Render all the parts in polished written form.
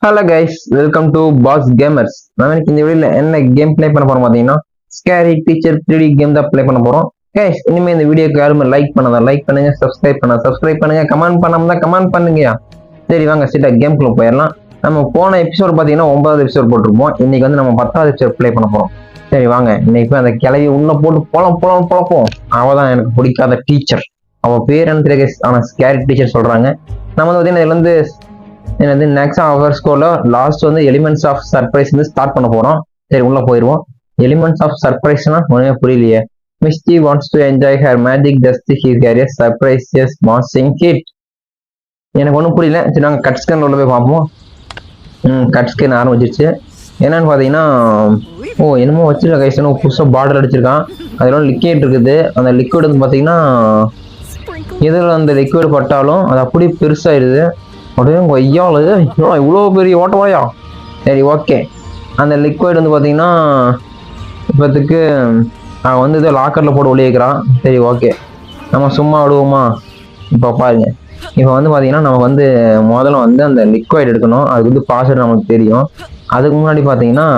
Hello guys, welcome to box gamers. நம்ம இந்த வீடியோல என்ன கேம் பிளே பண்ண போறோம் பாத்தீங்கன்னா ஸ்கேரி டீச்சர் 3D கேம் தான் பிளே பண்ண போறோம். கைஸ், இனிமே இந்த வீடியோக்கு யாருமே லைக் பண்ணுங்க, சப்ஸ்கிரைப் பண்ணுங்க, கமெண்ட் பண்ணாம தான் கமெண்ட் பண்ணுங்கயா. சரி வாங்க சீட்டா கேம்குள்ள போயிடலாம். நம்ம போன எபிசோட் பாத்தீங்கன்னா 9வது எபிசோட் போட்டிருப்போம். இன்னைக்கு வந்து நம்ம 10வது எபிசோட் பிளே பண்ண போறோம். சரி வாங்க, இன்னைக்கு அந்த கிளவி உள்ள போட்டு பொழப்போம். அவதான் எனக்கு பிடிக்காத டீச்சர். அவ பேர் என்ன தெரியல, ஆனா ஸ்கேரி டீச்சர் சொல்றாங்க. நம்ம வந்து பாத்தீங்கன்னா இதுல இருந்து என்னது நெக்ஸ்ட் அவர் ஸ்கோர்ல லாஸ்ட் வந்து எலிமெண்ட்ஸ் ஆஃப் சர்ப்ரைஸ் வந்து ஸ்டார்ட் பண்ண போறோம். சரி உள்ள போயிருவோம். எலிமெண்ட்ஸ் ஆஃப் சர்ப்ரைஸ்னா ஒண்ணுமே புரியலையே. Misty wants to enjoy her magic just his career surprises massing kit. எனக்கு ஒன்றும் புரியல. சரி நாங்கள் கட் ஸ்கேன் உள்ள போய் பார்ப்போம். கட் ஸ்கேன் ஆரம்பிச்சிருச்சு. என்னன்னு பார்த்தீங்கன்னா என்னமோ வச்சிருக்க கைஸ், புதுசாக பார்டர் அடிச்சிருக்கான். அதெல்லாம் லிக்விட் இருக்குது. அந்த லிக்விட் வந்து பார்த்தீங்கன்னா எதில் அந்த லிக்விட் பட்டாலும் அது அப்படியே பெருசாயிடுது. அப்படியே ஐயாவில் இவ்வளோ பெரிய ஓட்டமாயா. சரி ஓகே, அந்த லிக்விட் வந்து பார்த்தீங்கன்னா இப்போத்துக்கு அவன் வந்து இதை லாக்கரில் போட்டு ஒளியிக்கிறான். சரி ஓகே, நம்ம சும்மா விடுவோமா? இப்போ பாருங்க, இப்போ வந்து பார்த்தீங்கன்னா நம்ம வந்து முதல்ல வந்து அந்த லிக்விட் எடுக்கணும். அதுக்கு வந்து பாஸ்வேர்டு நமக்கு தெரியும். அதுக்கு முன்னாடி பார்த்தீங்கன்னா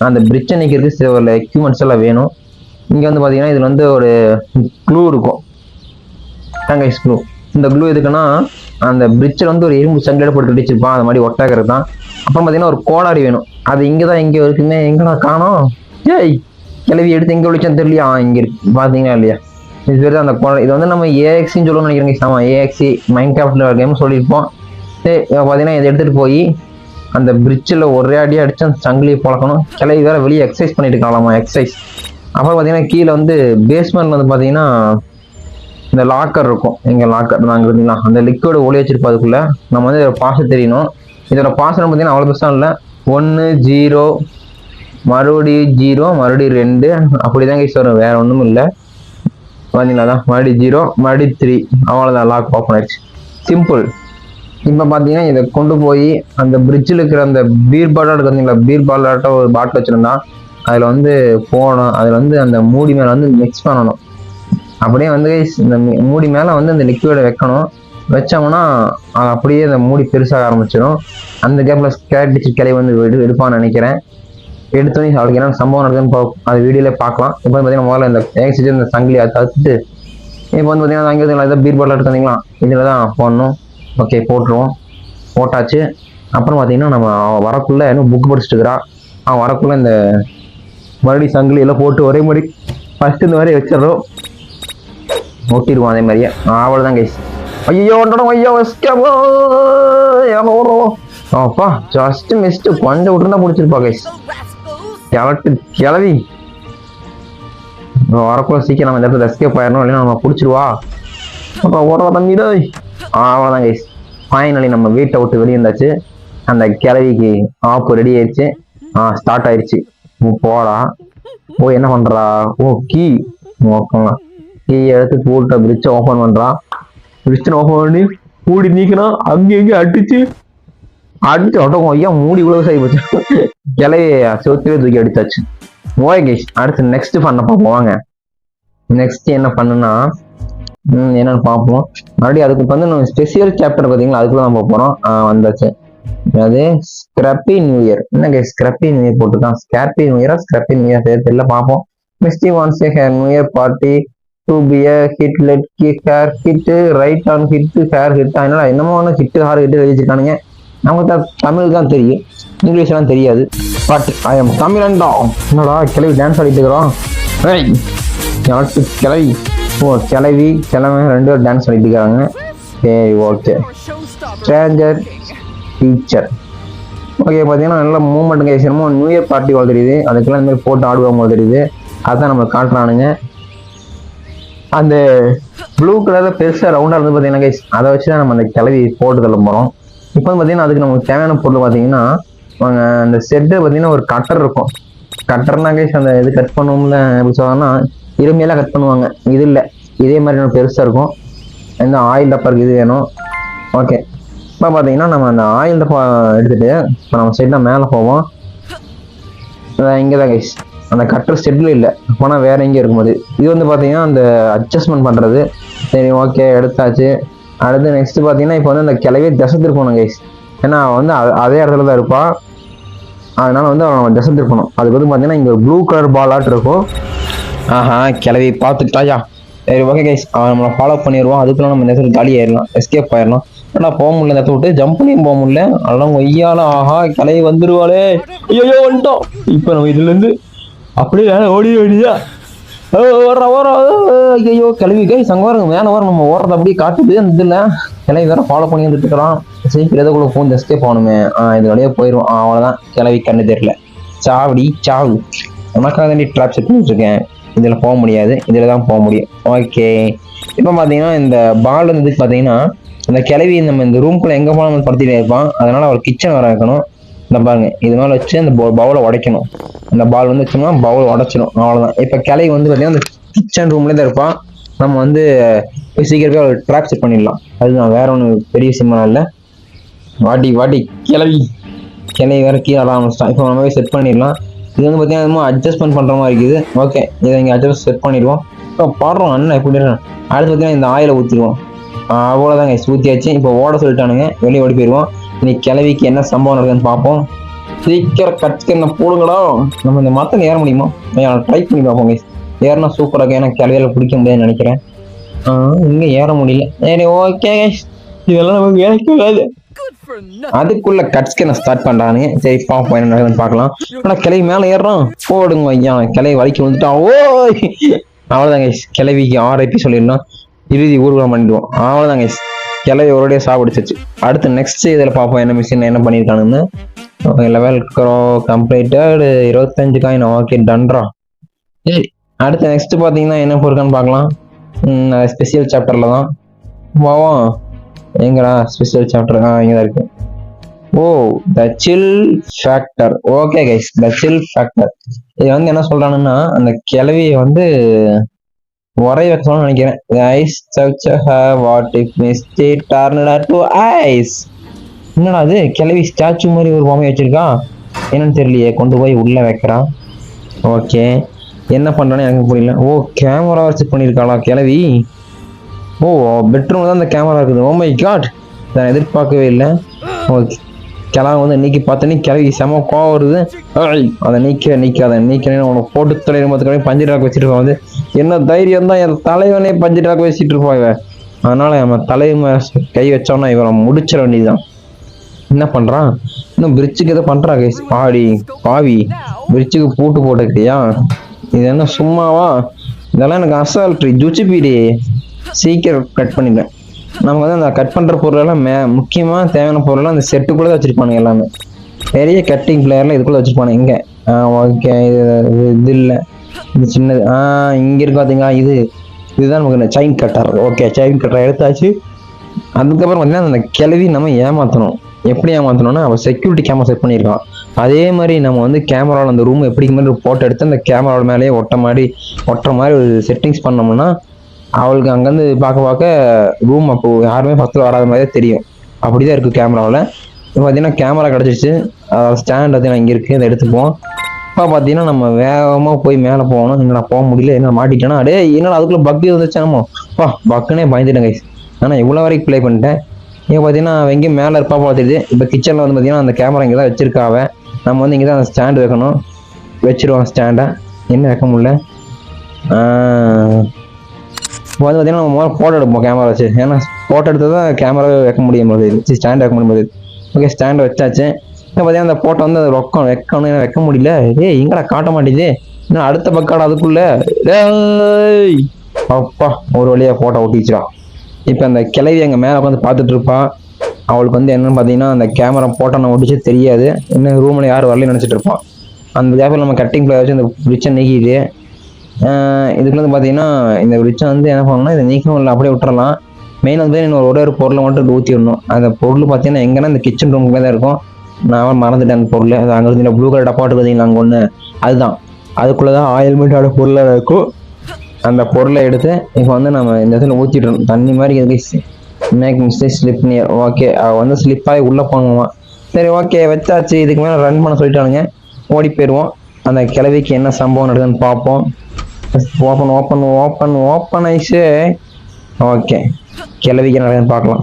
அந்த பிரிட்ஜை நிற்கிறதுக்கு சில எக்யூப்மெண்ட்ஸ் எல்லாம் வேணும். இங்கே வந்து பார்த்தீங்கன்னா இதில் வந்து ஒரு க்ளூ இருக்கும். கைஸ் க்ளூ, இந்த க்ளூ எதுக்குன்னா அந்த பிரிட்ஜில் வந்து ஒரு இரும்பு சங்கிலியோட போட்டு கட்டிச்சிருப்பான். அது மாதிரி ஒட்டாக்கிறது தான். அப்புறம் பார்த்தீங்கன்னா ஒரு கோடாரி வேணும். அது இங்கே தான் இங்கே இருக்குன்னு எங்கடா காணோம். ஏய் கிளவி எடுத்து எங்கே விழிச்சான்னு தெரியலையா? இங்கே இருக்கு பார்த்தீங்கன்னா இல்லையா? இது பேர் தான் அந்த கோடாரி. இது வந்து நம்ம ஏஎக்ஸின்னு சொல்லணும்னு நினைக்கிறேங்க. ஆமாம், ஏஎக்ஸி மைன்கிராஃப்ட்ல கேம் சொல்லியிருப்போம். சரி பார்த்தீங்கன்னா இதை எடுத்துகிட்டு போய் அந்த பிரிட்ஜில் ஒரே அடியாக அடித்து அந்த சங்கிலியை பழக்கணும். கிளவி வேறு வெளியே எக்ஸசைஸ் பண்ணிட்டு இருக்காங்களாமா, எக்ஸசைஸ். அப்புறம் பார்த்தீங்கன்னா கீழே வந்து பேஸ்மெண்ட் வந்து பார்த்தீங்கன்னா இந்த லாக்கர் இருக்கும். எங்கள் லாக்கர் நாங்கள் இருந்தீங்களா அந்த லிக்விட் ஒளி வச்சிருப்போம். அதுக்குள்ள நம்ம வந்து இதோட பாஸ் தெரியணும். இதோட பாஸ் பார்த்தீங்கன்னா அவ்வளோ பெருசாக இல்லை. 1 0 மறுபடியும் 0 மறுபடியும் 2 அப்படிதான் கைஸ் வரும். வேற ஒன்றும் இல்லை. பார்த்தீங்களா தான் மறுபடியும் 0 மறுபடியும் 3 அவ்வளோதான். லாக் ஓப்பன் ஆயிடுச்சு. சிம்பிள். இப்போ பார்த்தீங்கன்னா இதை கொண்டு போய் அந்த பிரிட்ஜில் இருக்கிற அந்த பீர் பாலாட்ட பார்த்தீங்களா, பீர் பாலாட்ட ஒரு பாட்டில் வச்சுருந்தா அதில் வந்து போகணும். அதில் வந்து அந்த மூடி மேலே வந்து மிக்ஸ் பண்ணணும். அப்படியே வந்து இந்த மூடி மேலே வந்து அந்த லிக்விடை வைக்கணும். வச்சோம்னா அது அப்படியே அந்த மூடி பெருசாக ஆரம்பிச்சிடும். அந்த கேப்பில் ஸ்கேரி டீச்சர் கிளை வந்து எடுப்பான்னு நினைக்கிறேன். எடுத்தோன்னே அவளுக்கு என்ன சம்பவம் நடக்குதுன்னு அது வீடியோல பார்க்கலாம். இப்போ வந்து பார்த்தீங்கன்னா முதல்ல இந்த ஏக்சிட்டு இந்த சங்கிலியை தடுத்துட்டு இப்போ வந்து பார்த்தீங்கன்னா அங்கே ஏதாவது பீர் பாட்டில் எடுத்தீங்களா இதில் தான் போடணும். ஓகே போட்டுருவோம். போட்டாச்சு. அப்புறம் பார்த்தீங்கன்னா நம்ம வரக்குள்ளே இன்னும் புக் படிச்சுட்டு இருக்கிறான். அவன் வரக்குள்ளே இந்த மறுபடியும் சங்கிலி எல்லாம் போட்டு ஒரே மாதிரி ஃபஸ்ட்டு இந்த மாதிரி வச்சிடறோம். ஓட்டிடுவோம் அதே மாதிரியே. அவ்வளோதான் கைஸ். ஐயோ அப்பா ஜஸ்ட் மிஸ்ட் கொஞ்சம் விட்டுருந்தா பிடிச்சிருப்பா கைஸ். கிளவி வரக்குள்ள சீக்கிரம் நம்ம இந்த இடத்துல எஸ்கேப் ஆயிடணும், இல்லைன்னா நம்ம பிடிச்சிருவா. அப்போ ஓடுற தம்பி. அவ்வளோதான் கைஸ். ஃபைனலி நம்ம வீட்டை விட்டு வெளியே இருந்தாச்சு. அந்த கிளவிக்கு ஆப்பு ரெடி ஆயிடுச்சு. ஸ்டார்ட் ஆயிடுச்சு. போடா என்ன பண்றா? கீ ஓகேங்களா. கீ எடுத்து போட்டு பிரிட்ஜை ஓப்பன் பண்றான். பிரிட்ஜை ஓப்பன் பண்ணி மூடி நீக்கணும். அங்கேயும் அடிச்சு ஒட்டக்கும். ஐயா மூடி இவ்வளவு சரி போச்சு. கிளைய சொத்திலே தூக்கி அடிச்சாச்சு. ஓகே கைஸ், அடுத்து நெக்ஸ்ட் பண்ண பார்ப்போம். வாங்க நெக்ஸ்ட் என்ன பண்ணுன்னா என்னன்னு பார்ப்போம். மறுபடியும் அதுக்கு வந்து ஸ்பெஷல் சாப்டர் பார்த்தீங்களா, அதுக்குள்ள நம்ம போறோம். வந்தாச்சு. அது ஸ்கிராப்பி நியூ இயர். என்ன கைஸ் ஸ்கிராப்பி நியூ இயர் போட்டுருக்கான். ஸ்கிராப்பி நியூ இயரா ஸ்கிராப்பி நியூ இயர் தெரியல, பார்ப்போம். Misty wants a new year party to be a hit let hair hit right on hit hair hit. அதனால என்னமோ ஒன்று ஹிட் ஹார் ஹிட் எழுதிச்சிருக்கானுங்க. நமக்கு தான் தமிழ் தான் தெரியும், இங்கிலீஷ்லாம் தெரியாது. பட் ஐ எம் தமிழன்டா. என்னடா கிளவி டான்ஸ் ஆடிட்டு இருக்கிறோம். கிளவி கிளவி கிழமை 2 பேரும் டான்ஸ் ஆடிட்டு இருக்காங்க. சரி ஓகே. Stranger teacher. ஓகே பார்த்தீங்கன்னா நல்ல மூவ்மெண்ட் கைஸ். என்னமோ நியூ இயர் பார்ட்டி போல தெரியுது. அதுக்கெல்லாம் இந்த மாதிரி போட்டு ஆடுவாங்க போல தெரியுது. அதுதான் நம்ம காட்டுறானுங்க. அந்த ப்ளூ கலர்ல பெருசா ரவுண்டா இருந்து பார்த்தீங்கன்னா கைஸ், அதை வச்சு தான் நம்ம அந்த கிளவி போட்டு தள்ள போறோம். இப்போ பார்த்தீங்கன்னா அதுக்கு நமக்கு தேவையான பொருள் பார்த்தீங்கன்னா அந்த செட்டு பார்த்தீங்கன்னா ஒரு கட்டர் இருக்கும். கட்டர்னா கைஸ் அந்த இது கட் பண்ணுவோம்ல, எப்படி சொன்னாங்கன்னா இருமையெல்லாம் கட் பண்ணுவாங்க. இது இல்லை, இதே மாதிரி நம்ம பெருசா இருக்கும். இந்த ஆயில் டப்பாருக்கு இது வேணும். ஓகே, இப்போ பார்த்தீங்கன்னா நம்ம அந்த ஆயில் டப்பா எடுத்துட்டு இப்போ நம்ம சைட்ல மேலே போவோம். இங்கே தான் கைஸ் அந்த கட்டர் செட்டில் இல்லை, போனால் வேற எங்கேயும் இருக்கும்போது. இது வந்து பார்த்தீங்கன்னா அந்த அட்ஜஸ்ட்மெண்ட் பண்ணுறது. சரி ஓகே எடுத்தாச்சு. அடுத்து நெக்ஸ்ட் பார்த்தீங்கன்னா இப்போ வந்து அந்த கிளவியை திசை திருப்பணும் கைஸ். ஏன்னா அவன் வந்து அதே இடத்துல தான் இருப்பான். அதனால வந்து அவன் திசை திருப்பணும். அதுக்கு வந்து பார்த்தீங்கன்னா இங்கே ப்ளூ கலர் பால் ஆட்டு இருக்கும். ஆஹா கிளவி பார்த்துட்டாயா. சரி ஓகே கைஸ், அவன் நம்மளை ஃபாலோ பண்ணிடுவான். அதுக்குள்ள நம்ம இந்த இடத்துல காலி ஆயிடலாம், எஸ்கேப் ஆயிடலாம். ஏன்னா போக முடியல, இந்த இடத்த விட்டு ஜம்ப் பண்ணியும் போக முடியல. அதெல்லாம் ஒய்யால ஆஹா கிளவி வந்துருவாளே. ஐயோ வந்துட்டோம். இப்போ நம்ம இதுலேருந்து அப்படியே ஓடி வேண்டியதா. ஐயோ கிளவி கைஸ் அங்கே வரும், மேலே வரும். நம்ம ஓடுறது அப்படியே காட்டுது அந்த இதில். கிளவி வேற ஃபாலோ பண்ணி வந்துட்டு இருக்கிறான். சீக்கிரம் எதுக்குள்ள ஃபோன் எஸ்கேப் ஆகணுமே. இது வழியாக போயிடும். அவ்வளோதான், கிளவி கண்ணு தெரியல. சாவடி சாவு. உனக்காக தான் ட்ராப் செட் பண்ணிட்டு இருக்கேன். இதில் போக முடியாது, இதில் தான் போக முடியும். ஓகே, இப்போ பார்த்தீங்கன்னா இந்த பால் வந்து பார்த்தீங்கன்னா இந்த கிளவி நம்ம இந்த ரூம்குள்ளே எங்கே போனாலும் படுத்திட்டே இருப்பான். அதனால அவள் கிச்சன் வர வைக்கணும். இந்த பாருங்க, இது மேலே வச்சு அந்த பவுலை உடைக்கணும். அந்த பால் வந்து வச்சோம்னா பவுல் உடைச்சிடும். அவ்வளோதான். இப்போ கிளவி வந்து பார்த்தீங்கன்னா அந்த கிச்சன் ரூம்லேயே தான் இருப்பான். நம்ம வந்து சீக்கிரமே அவள் ட்ராப் செட் பண்ணிடலாம். அதுதான், வேற ஒன்று பெரிய விஷயமா இல்லை. வாட்டி வாட்டி கிளவி வேற கீழே ஆரம்பிச்சிட்டான். இப்போ நம்ம செட் பண்ணிடலாம். இது வந்து பார்த்தீங்கன்னா அட்ஜஸ்ட்மெண்ட் பண்ணுற மாதிரி இருக்குது. ஓகே, இதை இங்கே அட்ஜஸ்ட் செட் பண்ணிடுவோம். இப்போ பாடுறோம் அண்ணன் எப்படி அடுத்து பார்த்தீங்கன்னா இந்த ஆயிலை ஊற்றிடுவோம். அவ்வளோதாங்க, ஊற்றியாச்சு. இப்போ ஓட சொல்லிட்டானுங்க, வெளியே ஓடி போயிடுவோம். இன்னைக்கு கிளவிக்கு என்ன சம்பவம் நடக்குதுன்னு பார்ப்போம். சீக்கிரம் கட்சிக்க போடுங்களா. நம்ம இந்த மரத்தில் ஏற முடியுமா? ட்ரை பண்ணி பார்ப்போம் கைஸ். ஏறினா சூப்பராக, ஏன்னா கிளவியால் பிடிக்க முடியாதுன்னு நினைக்கிறேன். இங்கே ஏற முடியல. சரி ஓகே கைஸ், இதெல்லாம் நமக்கு ஏறக்கூடாது. அதுக்குள்ள கட்ஸ்கனை ஸ்டார்ட் பண்றானுங்க. சரி பாப்போம் என்ன நடக்குதுன்னு பார்க்கலாம். ஆனால் கிளவி மேலே ஏறுறோம். போடுங்க ஐயா, கிளவி வலிக்கு வந்துட்டான். ஓய் அவ்வளோதாங்க, கிளவிக்கு ஆர்ஐபி சொல்லிடலாம். இறுதி ஊர்வலம் பண்ணிடுவோம். அவ்வளோதாங்க, கிளவி ஒருடைய சாப்பிடுச்சு. அடுத்து நெக்ஸ்ட் இதில் பார்ப்போம் என்ன மிஷின் என்ன பண்ணியிருக்கானுன்னு. Level completed 25 coin. ஓகே டன்ரா. சரி அடுத்து நெக்ஸ்ட் பார்த்தீங்கன்னா என்ன போயிருக்கான்னு பார்க்கலாம். ஸ்பெஷல் சாப்டர்ல தான் வாவா. எங்கடா ஸ்பெஷல் சாப்டர்? இங்கே தான் இருக்கு. ஓ, த சில் ஃபேக்டர். ஓகே கைஸ், த சில் ஃபேக்டர். இது வந்து என்ன சொல்றானுன்னா அந்த கிளவியை வந்து உரைய வைக்கணும்னு நினைக்கிறேன். Ice what if Misty turned to ice. என்னடா அது, கிளவி ஸ்டாச்சு மாதிரி ஒரு பொம்மை வச்சிருக்கா. என்னன்னு தெரியலையே, கொண்டு போய் உள்ள வைக்கிறான். ஓகே, என்ன பண்றானே எனக்கு புரியல. ஓ, கேமரா செட் பண்ணியிருக்காளா கிளவி. ஓ, பெட்ரூம்ல தான் அந்த கேமரா இருக்குது. ஓ மை காட், நான் எதிர்பார்க்கவே இல்லை. ஓகே, கிளம்ப வந்து நீக்கி பார்த்தோன்னே கிளவி செம கோவம் வருது. அதை நீக்காத உனக்கு போட்டு தலைவர் பஞ்சு ட்ராக் வச்சுட்டு இருப்பான். வந்து என்ன தைரியம் தான் என் தலைவனே பஞ்சு ட்ராக் வச்சுட்டு இருப்பான் இவன். அதனால நம்ம தலைவன் கை வச்சோம்னா இவனை முடிச்சிட வேண்டியதுதான். என்ன பண்றான், இன்னும் பிரிட்ஜுக்கு எதோ பண்றான் கைஸ். பாவி பிரிட்ஜுக்கு பூட்டு போட்டுக்கிட்டியா? இது என்ன சும்மாவா? இதெல்லாம் எனக்கு அசால்ட்ரி ஜுச்சிபீடி. சீக்கிரம் கட் பண்ணிட்டேன். நமக்கு வந்து அந்த கட் பண்ணுற பொருளெல்லாம் முக்கியமாக தேவையான பொருளெல்லாம் அந்த செட்டுக்குள்ளே தான் வச்சுருப்பானுங்க. எல்லாமே பெரிய கட்டிங் பிளேயர்லாம் இதுக்குள்ளே வச்சுருப்பானுங்க. இங்கே ஓகே, இது இல்லை, இது சின்னது. இங்கே இருக்கு பார்த்தீங்களா, இதுதான் நமக்கு chain cutter. Okay, chain cutter எடுத்தாச்சு. அதுக்கப்புறம் பார்த்தீங்கன்னா அந்த கிளவி நம்ம ஏமாற்றணும். எப்படி ஏமாற்றணும்னா, அவள் செக்யூரிட்டி கேமரா செட் பண்ணியிருக்கான். அதே மாதிரி நம்ம வந்து கேமராவில் அந்த ரூம் எப்படி மாதிரி ஒரு ஃபோட்டோ எடுத்து அந்த கேமராவோட மேலேயே ஒட்டுற மாதிரி ஒரு செட்டிங்ஸ் பண்ணோம்னா அவளுக்கு அங்கேருந்து பார்க்க ரூம் அப்போ யாருமே ஃபஸ்ட்டில் வராத மாதிரியே தெரியும். அப்படிதான் இருக்குது கேமராவில். இப்போ பார்த்தீங்கன்னா கேமரா கிடச்சிருச்சு. ஸ்டாண்ட் பார்த்தீங்கன்னா இங்கே இருக்குது, அதை எடுத்துப்போம். இப்போ பார்த்தீங்கன்னா நம்ம வேகமாக போய் மேலே போகணும். என்னடா போக முடியல, என்ன மாட்டிட்டேன்னா அடே என்னடா அதுக்குள்ளே பக்கு வந்துச்சானோ. பக்குனே பயந்துட்டேன் கைஸ். ஆனால் இவ்வளோ வரைக்கும் ப்ளே பண்ணிட்டேன். இங்கே பார்த்தீங்கன்னா அவன் எங்கேயும் மேலே இருப்பா பார்த்துட்டு. இப்போ கிச்சனில் வந்து பார்த்தீங்கன்னா அந்த கேமரா இங்கே தான் வச்சிருக்காவ. நம்ம வந்து இங்கே தான் அந்த ஸ்டாண்டு வைக்கணும். வச்சிருவோம் ஸ்டாண்டை. என்ன வைக்க முடியல. இப்போ வந்து பார்த்தீங்கன்னா நம்ம ஃபோட்டோ எடுப்போம் கேமரா வச்சு. ஏன்னா ஃபோட்டோ எடுத்து தான் கேமராவே வைக்க முடியும் போது, ஸ்டாண்ட் வைக்க முடியும் போது. ஓகே, ஸ்டாண்ட் வச்சாச்சு. இப்போ பார்த்தீங்கன்னா அந்த ஃபோட்டோ வந்து வைக்கணும் வைக்க முடியல. எங்கடா காட்ட மாட்டேங்குது. இன்னும் அடுத்த பக்காடா அதுக்குள்ள. அப்பா, ஒரு வழியாக ஃபோட்டோ ஒட்டிச்சுடா. இப்போ அந்த கிளவி எங்கள் மேலே உட்காந்து பார்த்துட்டு இருப்பா. அவளுக்கு வந்து என்னன்னு பார்த்தீங்கன்னா அந்த கேமரா ஃபோட்டோ நான் ஒட்டிச்சு தெரியாது. இன்னும் ரூமில் யாரும் வரலன்னு நினச்சிட்டு இருப்பான். அந்த கேப்பில் நம்ம கட்டிங் பிளேயர் வச்சு இந்த பிரிட்ஜை நீக்கிது. இதுக்கு வந்து பார்த்தீங்கன்னா இந்த பிரிட்ஜை வந்து என்ன பண்ணணும்னா இதை நீக்கணும், இல்லை அப்படியே விட்டுறலாம். மெயின் வந்து இன்னும் ஒரு பொருளை மட்டும் ஊற்றி விடணும். அந்த பொருள் பார்த்தீங்கன்னா எங்கன்னா இந்த கிச்சன் ரூமுக்குமே தான் இருக்கும். நான் மறந்துட்டேன் அந்த பொருள். அது அங்கே இருந்து ப்ளூ கலர் டப்பாட்டு பார்த்தீங்களா அங்கே ஒன்று, அதுதான். அதுக்குள்ளே தான் ஆயில்மெண்ட்டோட பொருளாக இருக்கும். அந்த பொருளை எடுத்து இப்போ வந்து நம்ம இந்த இடத்துல ஊற்றிடணும். தண்ணி மாதிரி எதுக்கு make mistake slip near. Okay, அவள் வந்து ஸ்லிப்பாகி உள்ளே போகணுமா. சரி ஓகே, வச்சாச்சு. இதுக்கு மேலே ரன் பண்ண சொல்லிட்டானுங்க. ஓடி போயிடுவோம். அந்த கிளவிக்கு என்ன சம்பவம் நடக்குதுன்னு பார்ப்போம். Open ice. ஓகே, கிளவிக்கு நடக்குதுன்னு பார்க்கலாம்.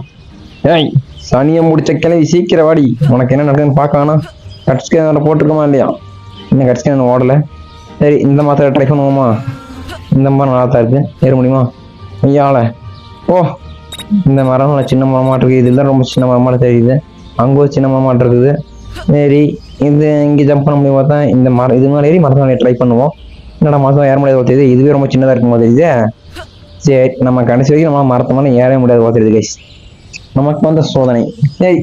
சனியை முடிச்ச கிளவி சீக்கிரம் வாடி, உனக்கு என்ன நடக்குதுன்னு பார்க்கணும். கட் ஸ்கேன் போட்டுருக்கோமா இல்லையா? இன்னும் கட் ஸ்கேன் ஓடலை. சரி, இந்த மாத்திரை ட்ரை பண்ணுவோமா? இந்த மரம் நல்லா தான் இருக்கு, ஏற முடியுமா ஐயால? ஓ, இந்த மரம் சின்ன மரமாட்டு இருக்குது. இதுதான் ரொம்ப சின்ன மரமாட்ட தெரியுது. அங்கே ஒரு சின்ன மரமாட்ட இருக்குது. சரி, இது இங்கே ஜம்ப் பண்ண முடியும் பார்த்தா இந்த மரம் இது மாதிரி ஏறி மரத்தை ட்ரை பண்ணுவோம். என்னடா மாதம் ஏற முடியாது தெரியுது, இதுவே ரொம்ப சின்னதாக இருக்கும் போது தெரியுது. சரி, நம்ம கடைசி வரைக்கும் நம்ம மரத்தை மேலே ஏற முடியாது தெரியுது கைஸ். நமக்கு வந்த சோதனை. சரி,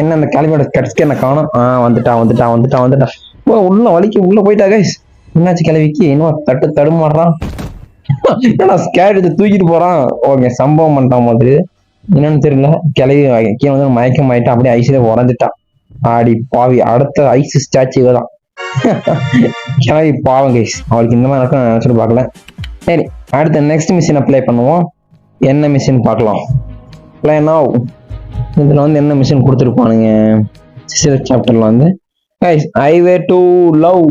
என்ன அந்த கிளம்பியோட கட்ஸ்க்கு என்ன காணும்? வந்துட்டா. ஓ, உள்ள வலிக்கு உள்ள போயிட்டா கைஸ். என்னாச்சு கிளவிக்கு? இன்னும் தடுமாடுறான். என்னடா ஸ்கேர் எடுத்து தூக்கிட்டு போறான். ஓகே, சம்பவம் பண்ணிட்டான் மாதிரி என்னன்னு தெரியல. கிளவி கீழே வந்து மயக்கம் ஆயிட்டா, அப்படியே ஐஸ்ல உறந்துட்டான். ஆடி பாவி, அடுத்த ஐஸ் ஸ்டாச்சு தான். கிளவி பாவம் கைஸ், அவளுக்கு இந்த மாதிரி நடக்கும் நான் நினைச்சிட்டு பார்க்கல. சரி, அடுத்த நெக்ஸ்ட் மிஷின் அப்ளை பண்ணுவோம். என்ன மிஷின் பார்க்கலாம். இதுல வந்து என்ன மிஷின் கொடுத்துருப்பானுங்க சில சாப்டர்ல வந்து ஹைவே டு லவ்.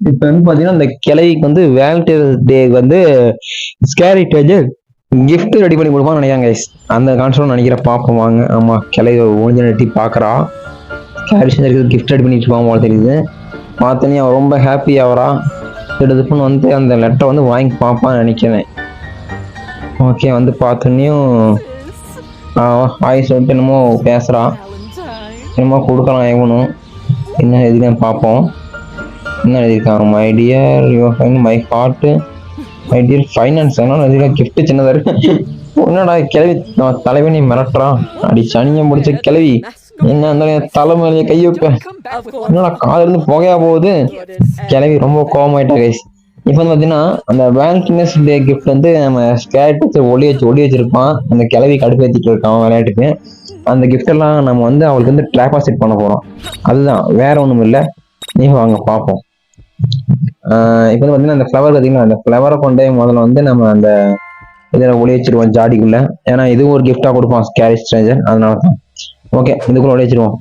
இப்ப வந்து பாத்தீங்கன்னா இந்த கிளைக்கு வந்து வேலண்டைன்ஸ் டே வந்து ஸ்கேரி டேஜர் கிஃப்ட் ரெடி பண்ணி கொடுப்பான்னு நினைக்கிறாங்க கைஸ். அந்த கான்செப்ட் நினைக்கிற பார்ப்போம் வாங்க. ஆமா, கிளை ஒரிஜினாலிட்டி பாக்குறா. ஸ்கேரி டேஜருக்கு கிஃப்ட் ரெடி பண்ணிட்டு இருப்பான் போல தெரியுது. பார்த்தனே அவன் ரொம்ப ஹாப்பி ஆகிறா. எடுத்துன்னு வந்து அந்த லெட்டரை வந்து வாங்கி பார்ப்பான்னு நினைக்கிறேன். ஓகே, வந்து பார்த்தோன்னையும் ஆய் சொல்லிட்டு என்னமோ பேசுகிறான். என்னமோ கொடுக்கலாம் எவனும். என்ன எழுதினு பார்ப்போம். என்ன எழுதியிருக்காங்க? My dear your fine my heart my dear finance. அதனால எழுதியிருக்க கிஃப்ட் சின்னதாக இருக்கு. என்னடா கிளவி நம்ம தலைவனி மிரட்டுறான். அடி சனியை முடிச்ச கிளவி. என்ன அந்த தலைமையிலேயே கை வைப்ப. என்னடா காதுல இருந்து புகையா போகுது. கிளவி ரொம்ப கோபமாயிட்டா கைஸ். இப்போ வந்து பார்த்தீங்கன்னா அந்த வேலண்டைன்ஸ் டே கிஃப்ட் வந்து நம்ம ஸ்கேட் ஒளி வச்சிருப்பான். அந்த கிளவி கடுப்பேற்றிட்டு இருக்கான் விளையாட்டுக்கு. அந்த கிஃப்ட் எல்லாம் நம்ம வந்து அவளுக்கு வந்து ட்ராப்பா செட் பண்ண போறோம். அதுதான், வேற ஒன்றும் இல்லை. நீ வாங்க பார்ப்போம். இப்போ வந்து பார்த்தீங்கன்னா அந்த ஃப்ளவர் பார்த்தீங்கன்னா அந்த ஃப்ளவரை கொண்டே முதல்ல வந்து நம்ம அந்த இதில் ஒளி வச்சிருவோம் ஜாடிக்குள்ள. ஏன்னா இதுவும் ஒரு கிஃப்டா கொடுப்பான் ஸ்கேரி ஸ்ட்ரேஞ்சர், அதனால தான். ஓகே, இதுக்குள்ள ஒளி வச்சிருவோம்.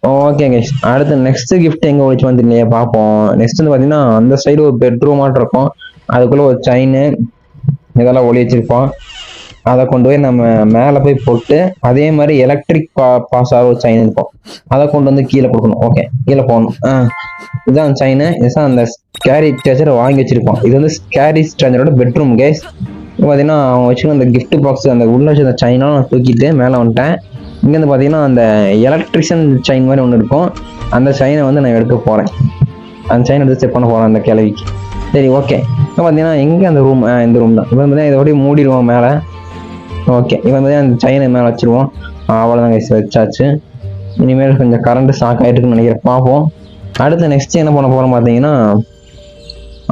ஓகே கைஸ், அடுத்து நெக்ஸ்ட் கிஃப்ட் எங்க ஒழிச்சு வந்து இல்லையா பார்ப்போம். நெக்ஸ்ட் வந்து பாத்தீங்கன்னா அந்த சைடு ஒரு பெட்ரூமாட்டு இருக்கும். அதுக்குள்ள ஒரு செயின் இதெல்லாம் ஒளி வச்சிருப்போம். அதை கொண்டு போய் நம்ம மேலே போய் போட்டு அதே மாதிரி எலக்ட்ரிக் பாஸ் ஆகிற ஒரு செயின் இருக்கும். அதை கொண்டு வந்து கீழே கொடுக்கணும். ஓகே, கீழே போகணும். இதுதான் செயின். இதுதான் அந்த ஸ்கேரி ஸ்ட்ரேஞ்சரை வாங்கி வச்சிருப்போம். இது வந்து ஸ்கேரி ஸ்ட்ரேஞ்சரோட பெட்ரூம் கைஸ். பார்த்தீங்கன்னா அவங்க வச்சுக்க அந்த கிஃப்ட் பாக்ஸ் அந்த உள்ள வச்சு அந்த செயினாக நான் தூக்கிட்டு மேலே வந்துட்டேன். இங்கேருந்து பார்த்தீங்கன்னா அந்த எலக்ட்ரிஷியன் செயின் மாதிரி ஒன்று இருக்கும். அந்த செயினை வந்து நான் எடுக்க போகிறேன். அந்த செயின் எடுத்து செட் பண்ண போகிறேன் அந்த கிளவிக்கு. சரி, ஓகே. இப்போ பார்த்தீங்கன்னா எங்கே அந்த ரூம்? இந்த ரூம் தான். இப்போ பார்த்தீங்கன்னா இதோடய மூடிடுவோம் மேலே. ஓகே, இப்போ பார்த்தீங்கன்னா அந்த செயினை மேலே வச்சுருவோம். அவ்வளோதான் கைஸ், வச்சாச்சு. இனிமேல் கொஞ்சம் கரண்ட் ஷாக் ஆகிட்டுருக்குன்னு நினைக்கிறேன். பார்ப்போம். அடுத்து நெக்ஸ்ட் என்ன பண்ண போகிறோம் பார்த்தீங்கன்னா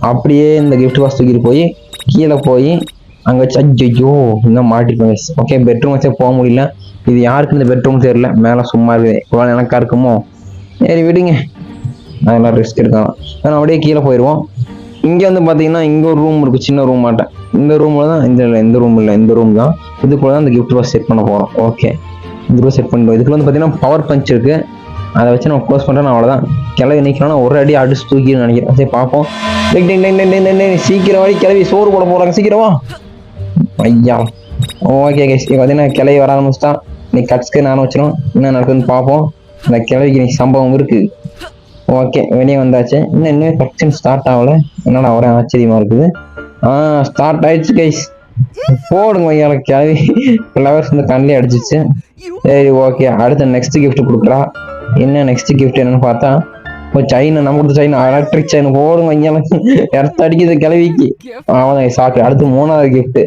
அப்படியே இந்த கிஃப்ட் பாக்ஸ் தூக்கிட்டு போய் கீழே போய் அங்கே வச்சு ஐயோ இன்னும் மாட்டிப்போம் கைஸ். ஓகே, பெட்ரூம் வச்சே போக முடியல. இது யாருக்கு இந்த பெட்ரூம் தெரியல. மேலே சும்மா இருக்குது. இவ்வளோ எனக்கா இருக்குமோ? சரி விடுங்க, அதெல்லாம் ரெஸ்ட் எடுக்கலாம். ஆனால் அப்படியே கீழே போயிடுவோம். இங்கே வந்து பார்த்தீங்கன்னா இங்கே ஒரு ரூம் இருக்குது, சின்ன ரூம் மாட்டேன். இந்த ரூமில் தான் இந்த ரூம் இல்லை, இந்த ரூம் தான். இதுக்குள்ள தான் இந்த கிஃப்ட் பாக்ஸ் செட் பண்ண போகிறோம். ஓகே, இந்த ரூம் செட் பண்ணிடுவோம். இதுக்குள்ள வந்து பார்த்தீங்கன்னா பவர் பஞ்ச் இருக்குது. அதை வச்சு நம்ம க்ளோஸ் பண்ணுறேன். அவ்வளோதான். கிளவி நிற்கணும்னா ஒரு அடி அடிச்சு தூக்கின்னு நினைக்கிறேன். சரி பார்ப்போம். சீக்கிரம் வாடி, கிளவி சோறு போட போகிறாங்க, சீக்கிரமா ஐயா. ஓகே கைஸ், இப்போ பார்த்தீங்கன்னா கிளவி வர ஆரம்பிச்சிட்டா. நீ கட்ஸ்க்கு நானும் வச்சிடும். என்ன நடக்குதுன்னு பார்ப்போம். இந்த கிளவிக்கு நீ சம்பவம் இருக்குது. ஓகே, வெளியே வந்தாச்சு. இன்னும் கட்சன் ஸ்டார்ட் ஆகல. என்னடா ஒரே ஆச்சரியமா இருக்குது. ஸ்டார்ட் ஆயிடுச்சு கைஸ். போடுங்க ஐயா. கிளவி ஃப்ளவர்ஸ் வந்து கண்ணிலே அடிச்சிச்சு. சரி, ஓகே. அடுத்த நெக்ஸ்ட் கிஃப்ட் கொடுக்குறா. என்ன நெக்ஸ்ட் கிஃப்ட் என்னன்னு பார்த்தா செயின். நம்ம கொடுத்த செயின் எலக்ட்ரிக் செயின். போடுங்க ஐயா. இடத்த அடிக்குது கிளவிக்கு. அவன் சாக்கு. அடுத்து மூணாவது கிஃப்ட்.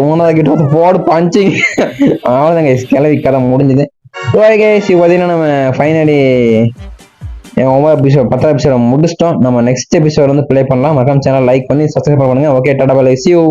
மூணாவது கிட்ட வந்து போடு பஞ்சிங். அவ்வளோதாங்க கிளவி கதை முடிஞ்சுது. ஓகே, பார்த்தீங்கன்னா நம்ம ஃபைனலி 10 எபிசோட முடிச்சிட்டோம். நம்ம நெக்ஸ்ட் எபிசோட் வந்து ப்ளே பண்ணலாம். மறக்காம சேனல் லைக் பண்ணி சப்ஸ்கிரைப் பண்ணுங்க. Okay, tata bye, see you.